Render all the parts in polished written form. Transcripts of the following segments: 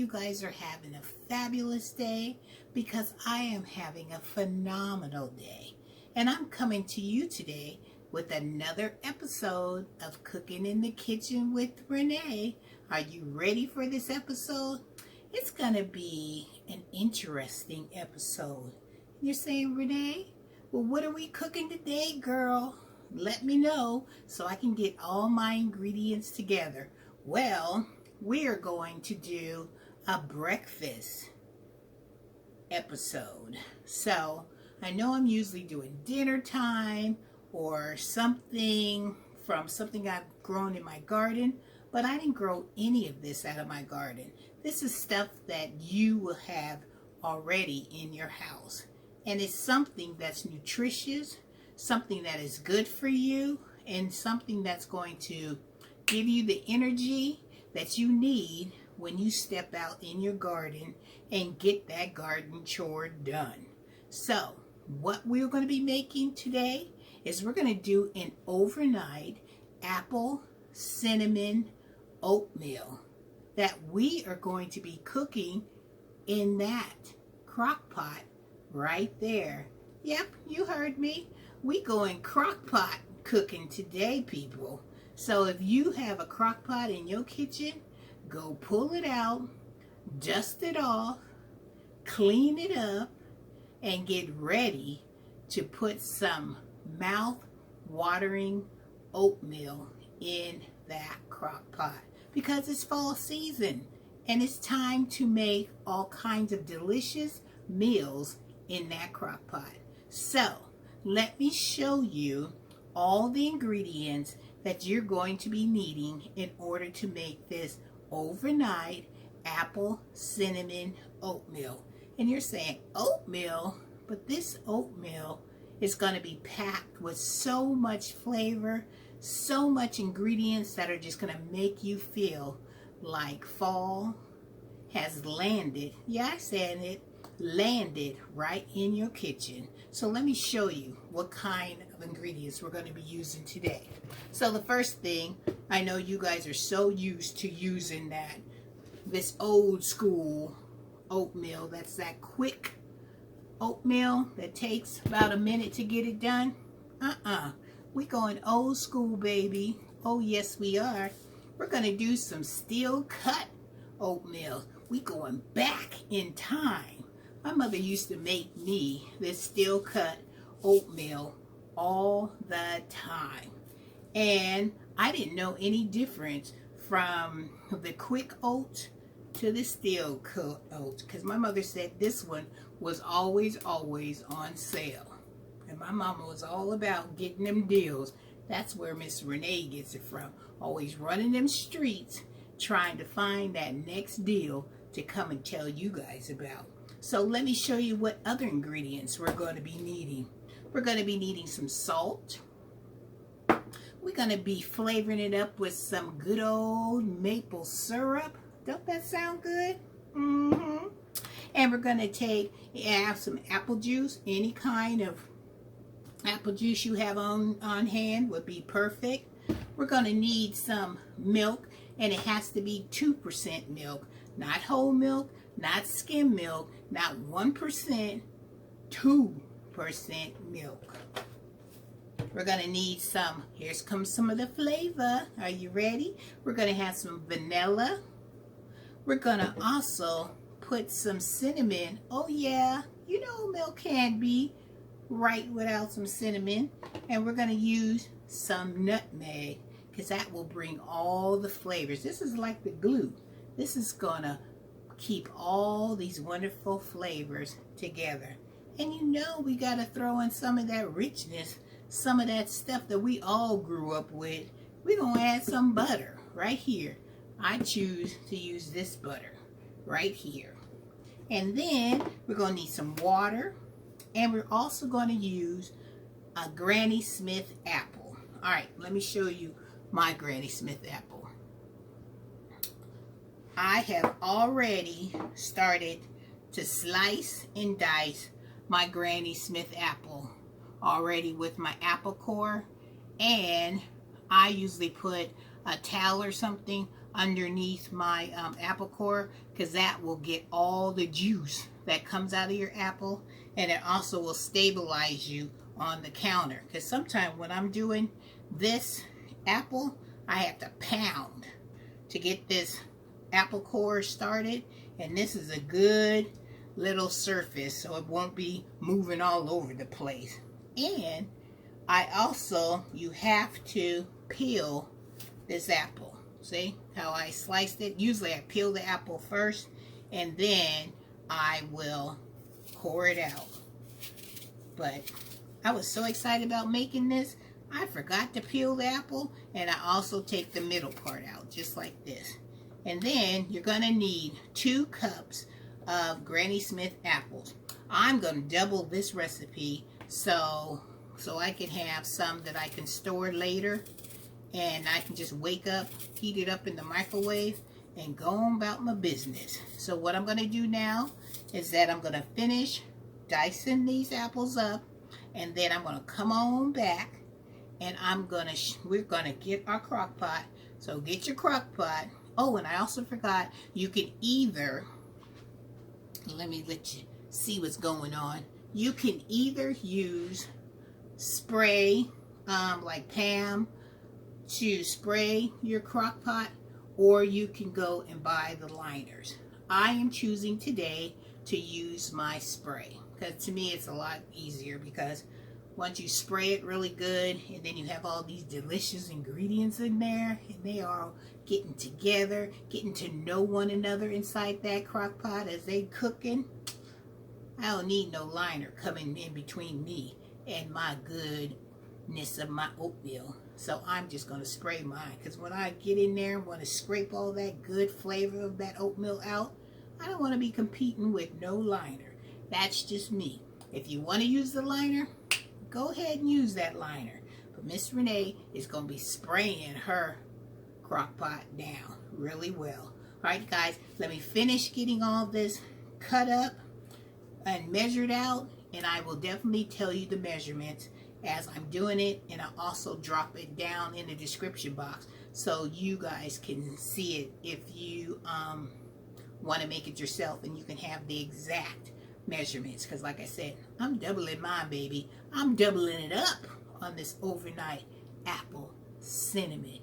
you guys are having a fabulous day, because I am having a phenomenal day. And I'm coming to you today with another episode of Cooking in the Kitchen with Renee. Are you ready for this episode? It's going to be an interesting episode. You're saying, Renee, well, what are we cooking today, girl? Let me know so I can get all my ingredients together. Well, we are going to do a breakfast episode. So I know I'm usually doing dinner time or something from something I've grown in my garden, but I didn't grow any of this out of my garden. This is stuff that you will have already in your house. And it's something that's nutritious, something that is good for you, and something that's going to give you the energy that you need when you step out in your garden and get that garden chore done. So, what we're going to be making today is we're going to do an overnight apple cinnamon oatmeal that we are going to be cooking in that crock pot right there. Yep, you heard me. We going crock pot cooking today, people. So if you have a crock pot in your kitchen, go pull it out, dust it off, clean it up, and get ready to put some mouth-watering oatmeal in that crock pot, because it's fall season and it's time to make all kinds of delicious meals in that crock pot. So let me show you all the ingredients that you're going to be needing in order to make this overnight apple cinnamon oatmeal. And you're saying, oatmeal? But this oatmeal is going to be packed with so much flavor, so much ingredients that are just going to make you feel like fall has landed. Yeah, I said it, landed right in your kitchen. So let me show you what kind of ingredients we're going to be using today. So the first thing, I know you guys are so used to using this old school oatmeal. That's that quick oatmeal that takes about a minute to get it done. We going old school, baby. Oh yes, we are. We're going to do some steel cut oatmeal. We going back in time. My mother used to make me this steel cut oatmeal all the time. And I didn't know any difference from the quick oat to the steel cut oat, because my mother said this one was always on sale. And my mama was all about getting them deals. That's where Miss Renee gets it from. Always running them streets trying to find that next deal to come and tell you guys about. So let me show you what other ingredients we're going to be needing. We're going to be needing some salt. We're going to be flavoring it up with some good old maple syrup. Don't that sound good? Mm-hmm. And we're going to have some apple juice. Any kind of apple juice you have on hand would be perfect. We're going to need some milk, and it has to be 2% milk. Not whole milk, not skim milk, not 1%, 2% milk. We're going to need some, here comes some of the flavor. Are you ready? We're going to have some vanilla. We're going to also put some cinnamon. Oh yeah, you know milk can't be right without some cinnamon. And we're going to use some nutmeg, because that will bring all the flavors. This is like the glue. This is going to keep all these wonderful flavors together. And you know we got to throw in some of that richness, some of that stuff that we all grew up with. We're going to add some butter right here. I choose to use this butter right here. And then we're going to need some water. And we're also going to use a Granny Smith apple. All right, let me show you my Granny Smith apple. I have already started to slice and dice my Granny Smith apple already with my apple core, and I usually put a towel or something underneath my apple core, because that will get all the juice that comes out of your apple, and it also will stabilize you on the counter. Because sometimes when I'm doing this apple, I have to pound to get this apple core started, and this is a good little surface so it won't be moving all over the place. And you have to peel this apple. See how I sliced it? Usually I peel the apple first and then I will core it out. But I was so excited about making this, I forgot to peel the apple, and I also take the middle part out just like this. And then you're gonna need 2 cups of Granny Smith apples. I'm gonna double this recipe so I can have some that I can store later, and I can just wake up, heat it up in the microwave, and go on about my business. So what I'm gonna do now is that I'm gonna finish dicing these apples up, and then I'm gonna come on back, and we're gonna get our crock pot. So get your crock pot. Oh, and I also forgot, you can either, let me let you see what's going on. You can either use spray, like Pam, to spray your crock pot, or you can go and buy the liners. I am choosing today to use my spray, because to me it's a lot easier, because once you spray it really good, and then you have all these delicious ingredients in there, and they are getting together, getting to know one another inside that crock pot as they cooking. I don't need no liner coming in between me and my goodness of my oatmeal. So I'm just going to spray mine, because when I get in there and want to scrape all that good flavor of that oatmeal out, I don't want to be competing with no liner. That's just me. If you want to use the liner, go ahead and use that liner. But Miss Renee is going to be spraying her crock pot down really well. Alright guys, let me finish getting all this cut up and measured out, and I will definitely tell you the measurements as I'm doing it, and I'll also drop it down in the description box so you guys can see it if you want to make it yourself, and you can have the exact measurements, because like I said, I'm doubling mine, baby. I'm doubling it up on this overnight apple cinnamon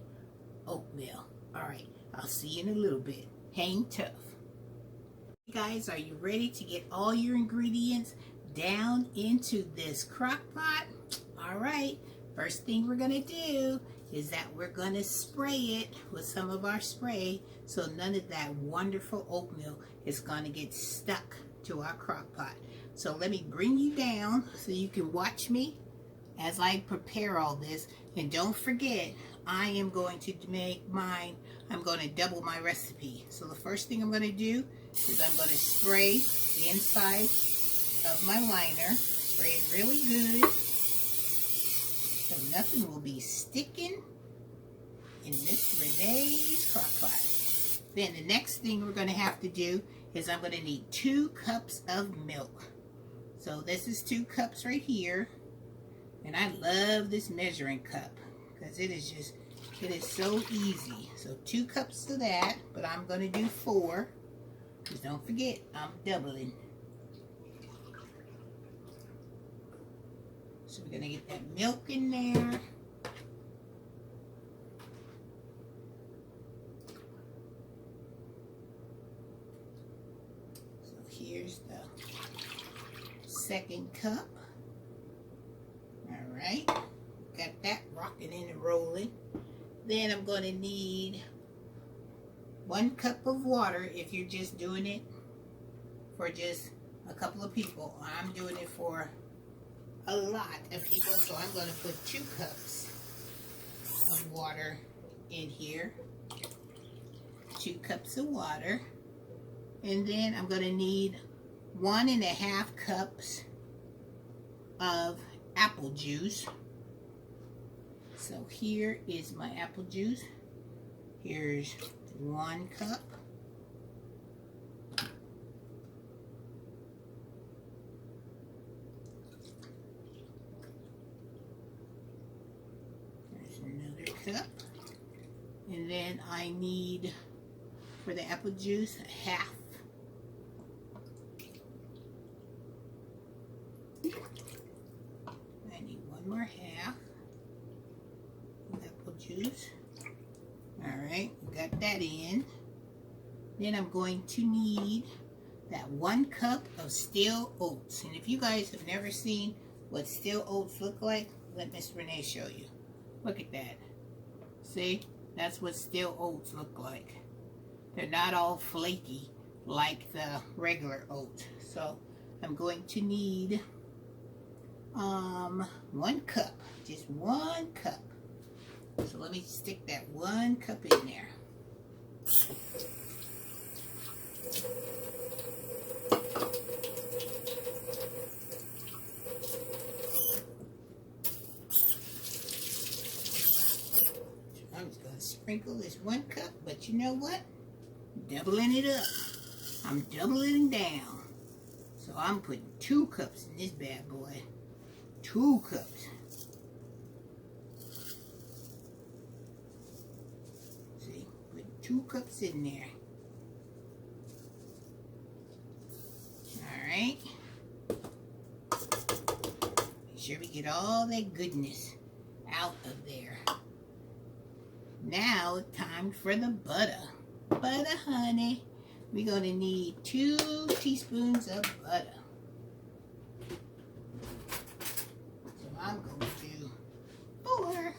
oatmeal. Alright, I'll see you in a little bit. Hang tough. Guys, are you ready to get all your ingredients down into this crock pot? Alright, first thing we're going to do is that we're going to spray it with some of our spray, so none of that wonderful oatmeal is going to get stuck to our crock pot. So let me bring you down so you can watch me as I prepare all this. And don't forget, I am going to make mine, I'm going to double my recipe. So the first thing I'm going to do is I'm going to spray the inside of my liner. Spray it really good so nothing will be sticking in Miss Renee's crock pot. Then the next thing we're going to have to do is I'm going to need 2 cups of milk. So this is 2 cups right here. And I love this measuring cup because it is so easy. So 2 cups of that, but I'm going to do 4. Because don't forget, I'm doubling. So we're going to get that milk in there. So here's the 2nd cup. Alright, got that rocking and rolling. Then I'm going to need 1 cup of water if you're just doing it for just a couple of people. I'm doing it for a lot of people, so I'm going to put 2 cups of water in here. 2 cups of water. And then I'm going to need 1.5 cups of apple juice. So here is my apple juice. Here's 1 cup. There's another cup. And then I need, for the apple juice, half. I need one more half of apple juice. Alright, got that in. Then I'm going to need that 1 cup of steel oats. And if you guys have never seen what steel oats look like, let Miss Renee show you. Look at that. See? That's what steel oats look like. They're not all flaky like the regular oat. So I'm going to need 1 cup. Just 1 cup. So let me stick that 1 cup in there. I'm just going to sprinkle this 1 cup, but you know what? Doubling it up. I'm doubling it down. So I'm putting 2 cups in this bad boy. 2 cups. See, putting 2 cups in there. Alright. Make sure we get all that goodness out of there. Now, time for the butter. Butter, honey. We're going to need 2 teaspoons of butter. So I'm going to do 4.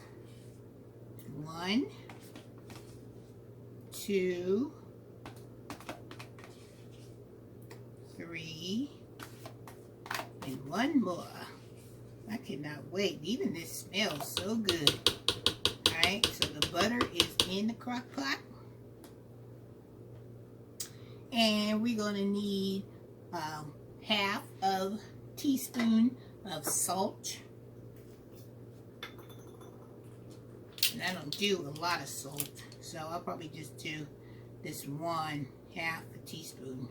1, 2, 3, and 1 more. I cannot wait. Even this smells so good. Alright, so the butter is in the crock pot. And we're going to need half of a teaspoon of salt. And I don't do a lot of salt, so I'll probably just do this 1/2 a teaspoon.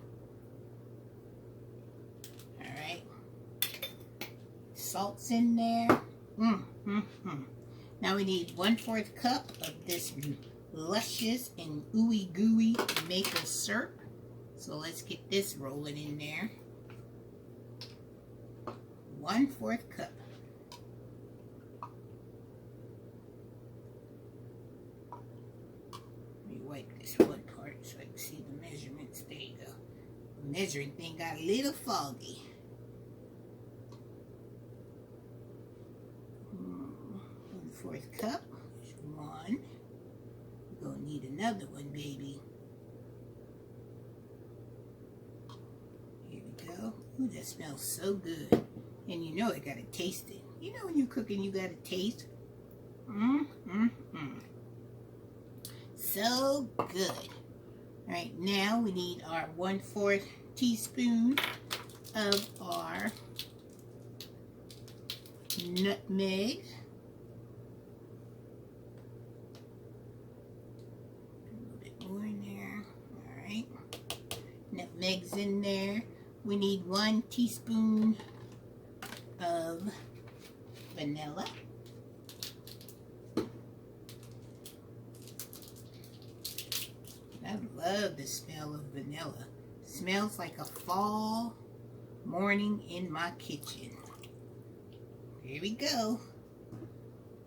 Alright. Salt's in there. Now we need 1/4 cup of this luscious and ooey gooey maple syrup. So let's get this rolling in there. 1/4 cup. Let me wipe this one part so I can see the measurements. There you go. The measuring thing got a little foggy. 1/4 cup. There's 1. We're going to need another one, baby. Ooh, that smells so good. And you know I gotta taste it. You know when you're cooking, you gotta taste. So good. Alright, now we need our 1/4 teaspoon of our nutmeg. A little bit more in there. Alright. Nutmeg's in there. We need 1 teaspoon of vanilla. I love the smell of vanilla. It smells like a fall morning in my kitchen. Here we go.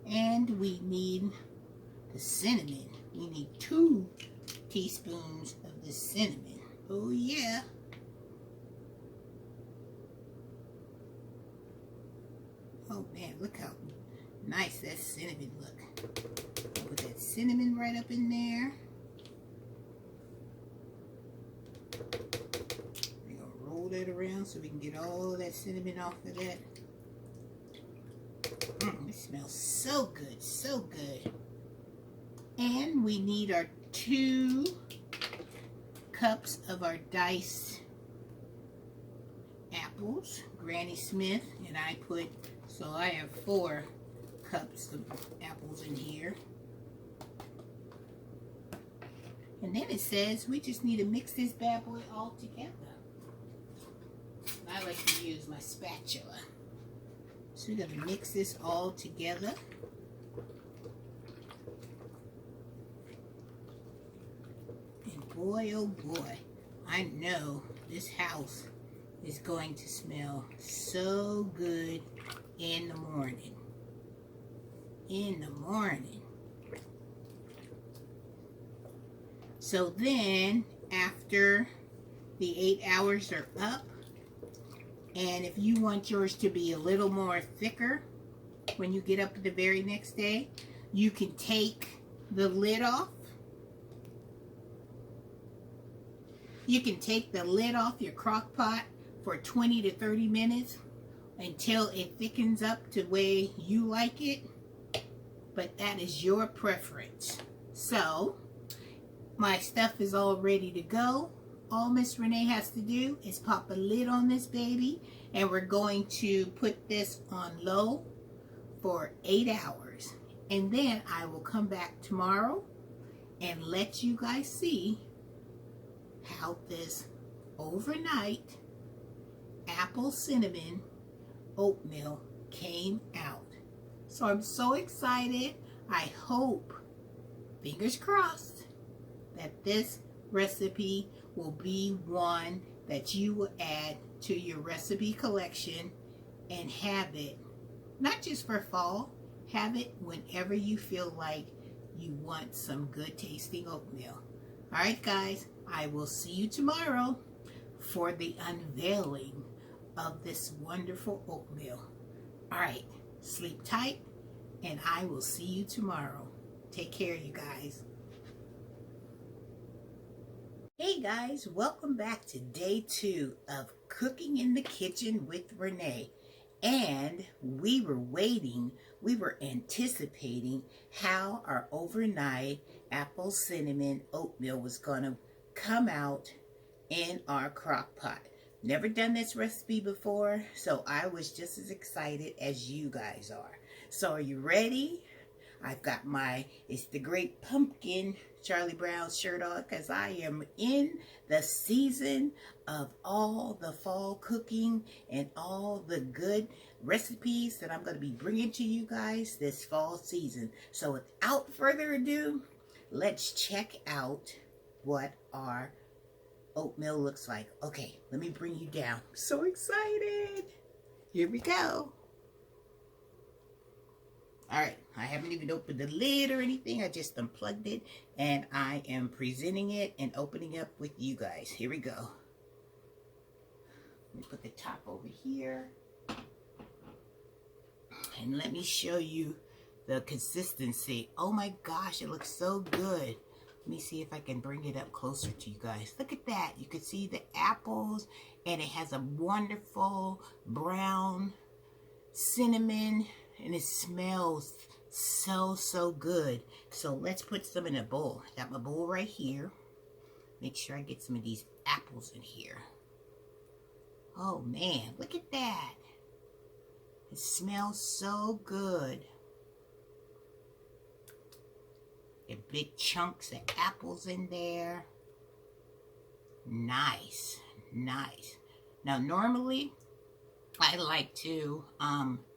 And we need the cinnamon. We need 2 teaspoons of the cinnamon. Oh yeah. Oh man, look how nice that cinnamon look. Put that cinnamon right up in there. We're gonna roll that around so we can get all that cinnamon off of that. It smells so good, so good. And we need our 2 cups of our diced apples, Granny Smith, and so I have 4 cups of apples in here. And then it says we just need to mix this bad boy all together. I like to use my spatula. So we're going to mix this all together. boy, oh boy. I know this house is going to smell so good in the morning. In the morning. So then, after the 8 hours are up, and if you want yours to be a little more thicker when you get up the very next day, you can take the lid off. You can take the lid off your crock pot for 20 to 30 minutes until it thickens up to the way you like it. But that is your preference. So, my stuff is all ready to go. All Miss Renee has to do is pop a lid on this baby, and we're going to put this on low for 8 hours. And then I will come back tomorrow and let you guys see how this overnight apple cinnamon oatmeal came out. So I'm so excited. I hope, fingers crossed, that this recipe will be one that you will add to your recipe collection and have it, not just for fall, have it whenever you feel like you want some good tasting oatmeal. All right, guys, I will see you tomorrow for the unveiling of this wonderful oatmeal. All right, sleep tight, and I will see you tomorrow. Take care, you guys. Hey guys, welcome back to day 2 of Cooking in the Kitchen with Renee. And we were anticipating how our overnight apple cinnamon oatmeal was going to come out in our crock pot. Never done this recipe before, so I was just as excited as you guys are. So are you ready? I've got my It's the Great Pumpkin Charlie Brown shirt on because I am in the season of all the fall cooking and all the good recipes that I'm going to be bringing to you guys this fall season. So without further ado, let's check out what our oatmeal looks like. Okay, let me bring you down. I'm so excited. Here we go. All right, I haven't even opened the lid or anything. I just unplugged it, and I am presenting it and opening up with you guys. Here we go. Let me put the top over here. And let me show you the consistency. Oh my gosh, it looks so good. Let me see if I can bring it up closer to you guys. Look at that. You can see the apples, and it has a wonderful brown cinnamon, and it smells so good. So let's put some in a bowl. I got my bowl right here. Make sure I get some of these apples in here. Oh man, look at that. It smells so good. Get big chunks of apples in there. Nice, nice. Now normally I like to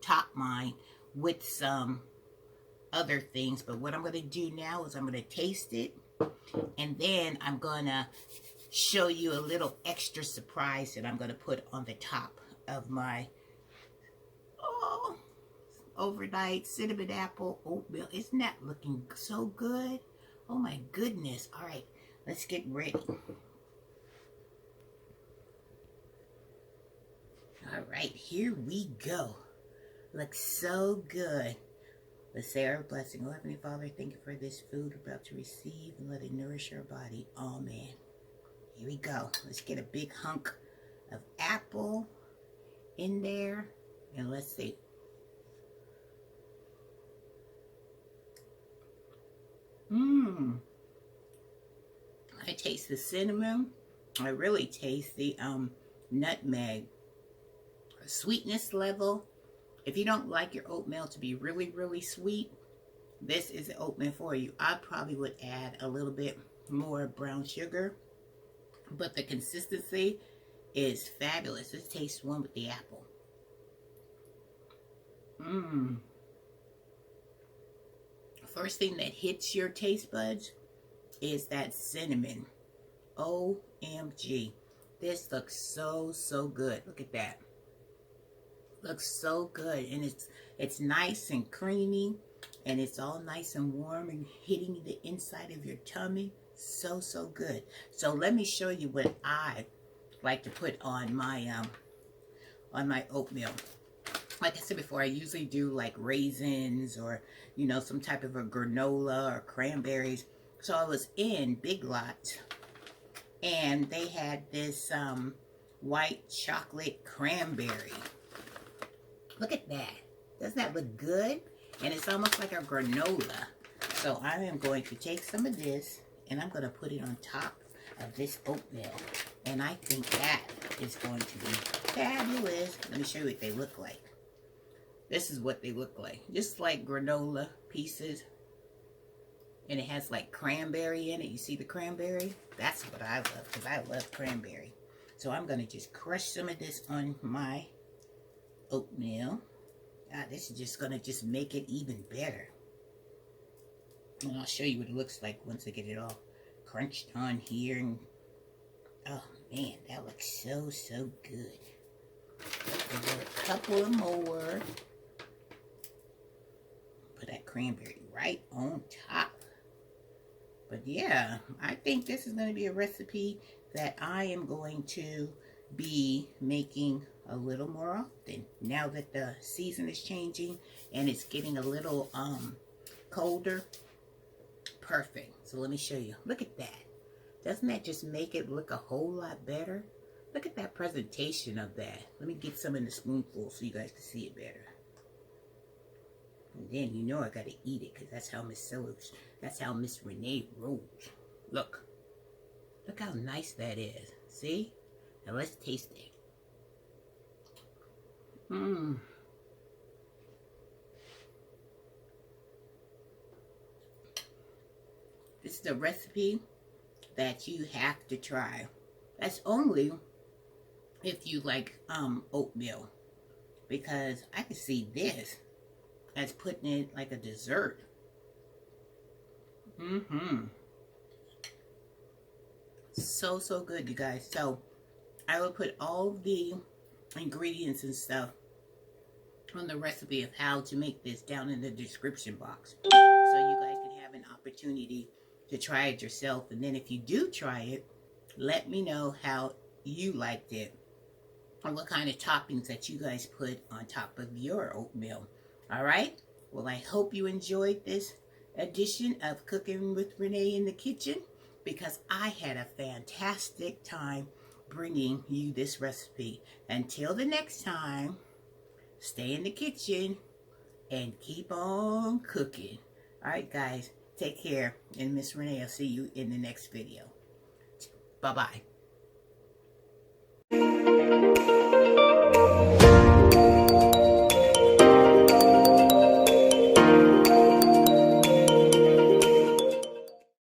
top mine with some other things, but what I'm going to do now is I'm going to taste it, and then I'm going to show you a little extra surprise that I'm going to put on the top of my overnight cinnamon apple oatmeal. Isn't that looking so good? Oh my goodness. All right, let's get ready. All right, here we go. Looks so good. Let's say our blessing. Oh, Heavenly Father, thank you for this food we're about to receive, and let it nourish our body. Amen. Here we go. Let's get a big hunk of apple in there, and let's see. I taste the cinnamon. I really taste the nutmeg. Sweetness level. If you don't like your oatmeal to be really sweet, this is the oatmeal for you. I probably would add a little bit more brown sugar, but the consistency is fabulous. Let's taste one with the apple. First thing that hits your taste buds is that cinnamon. OMG. This looks so, so good. Look at that. Looks so good. And it's nice and creamy. And it's all nice and warm and hitting the inside of your tummy. So, so good. So let me show you what I like to put on my oatmeal. Like I said before, I usually do like raisins or, you know, some type of a granola or cranberries. So I was in Big Lots and they had this white chocolate cranberry. Look at that. Doesn't that look good? And it's almost like a granola. So I am going to take some of this and I'm going to put it on top of this oatmeal. And I think that is going to be fabulous. Let me show you what they look like. This is what they look like. Just like granola pieces. And it has like cranberry in it. You see the cranberry? That's what I love because I love cranberry. So I'm going to just crush some of this on my oatmeal. This is just going to just make it even better. And I'll show you what it looks like once I get it all crunched on here. And oh man, that looks so, so good. A couple of more. Put that cranberry right on top. But yeah, I think this is going to be a recipe that I am going to be making a little more often. Now that the season is changing and it's getting a little colder. Perfect. So let me show you. Look at that. Doesn't that just make it look a whole lot better? Look at that presentation of that. Let me get some in the spoonful so you guys can see it better. And then you know I gotta eat it because that's how Miss Renee rolls. Look. Look how nice that is. See? Now let's taste it. Mmm. This is a recipe that you have to try. That's only if you like oatmeal. Because I can see this as putting it like a dessert. So, so good, you guys. So, I will put all the ingredients and stuff on the recipe of how to make this down in the description box. So you guys can have an opportunity to try it yourself. And then if you do try it, let me know how you liked it. Or what kind of toppings that you guys put on top of your oatmeal. Alright? Well, I hope you enjoyed this edition of Cooking with Renee in the Kitchen. Because I had a fantastic time bringing you this recipe. Until the next time, stay in the kitchen and keep on cooking. Alright guys, take care. And Miss Renee, I'll see you in the next video. Bye-bye.